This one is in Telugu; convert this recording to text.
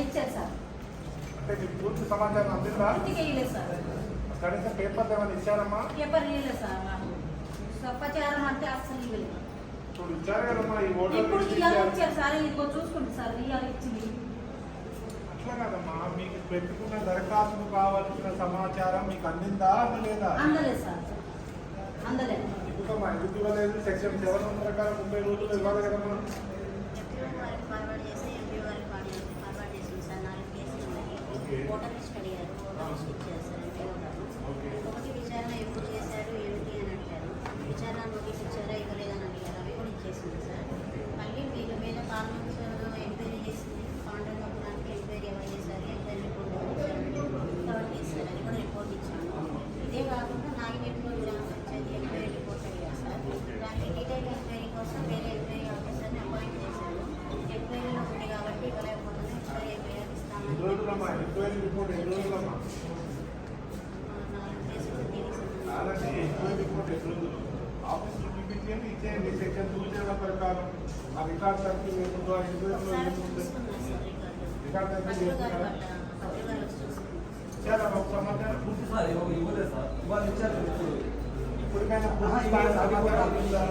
ఇచ్చారు సార్. అంటే మీకు పూర్తి సమాచారం అందిందా? ఇంటికి వేయలేదు సార్. కనీసం పేపర్ ఏమైనా ఇచ్చారమ్మా? పేపర్ ఇవ్వలేదు సార్. నాకు సమాచారం అంటే అస్సలు ఇవ్వలేదు. ఇప్పుడు ఇచ్చారు కదమ్మా ఈ ఓటర్ ఇప్పుడు ఇవాళ ఇచ్చారు సార్. ఇదిగో చూసుకోండి సార్, ఇవాళ ఇచ్చింది. అట్లా కదమ్మా, మీకు పెట్టుకున్న దరఖాస్తుకు కావాల్సిన సమాచారం మీకు అందిందా అందలేదా? అందలేదు సార్, అందలేదు. ఎందుకమ్మా ఎందుకు ఇవ్వలేదు? సెక్షన్ 7 ప్రకారం 30 రోజులు ఇవ్వాలి కదమ్మా. ఫార్వర్డ్ చేసి ఎంపీ వారికి ఫార్వర్డ్ చేసింది సార్. 4 కేసులు ఉన్నాయి. ఓటర్ లిస్ట్ అడిగారు, ఓటర్ లిస్ట్ ఇచ్చారు సార్ ఎంపీ గారు. ఒకటి విచారణ ఎప్పుడు చేశారు ఏంటి అని అడిగారు. విచారణ నోటీస్ ఇచ్చారా ఇవ్వలేదని అడిగారు. అవి కూడా ఇచ్చేసింది సార్. మళ్ళీ వీళ్ళ మీద పార్లమెంట్ ఎంక్వైరీ చేసింది. కాంట్రాక్ట్ అవ్వడానికి ఎంక్వైరీ ఎవరు చేశారు, ఎంక్వైరీ రిపోర్ట్ ఎవరు చేశారు అని కూడా రిపోర్ట్ ఇచ్చాను. ఇదే కాకుండా నాగినేట్లో గ్రామ పంచాయతీ ఎంక్వైరీ రిపోర్ట్ అడిగారు సార్. దానికి డీటెయిల్ ఎంక్వైరీ కోసం వేరే ఎంక్వైరీ ఆఫీసర్ని అపాయింట్ చేశారు. ఎంక్వైరీలో ఉంది కాబట్టి ఇవ్వలేకపోతుంది. ఒకసారి ఎంక్వైరీ ఇస్తామని. ఎంక్వైరీ రిపోర్ట్ ఎన్ని రోజులమ్మా? 4 కేసులు దీనికి అలాగే ఎంక్వైరీ రిపోర్ట్ ఎన్ని రోజులు? ఆఫీస్ చూపించేది ఇచ్చేయండి. సెక్షన్ 2 ప్రకారం ఆ రికార్డ్ సర్కిల్ ఏముందో ఆ ఎంక్వైరీలో ఏముంది రికార్డ్ సర్కిల్ ఇచ్చారా ఒక సమాచారం? ఇప్పటికైనా పూర్తి స్థాయి సమాచారం ఉందా?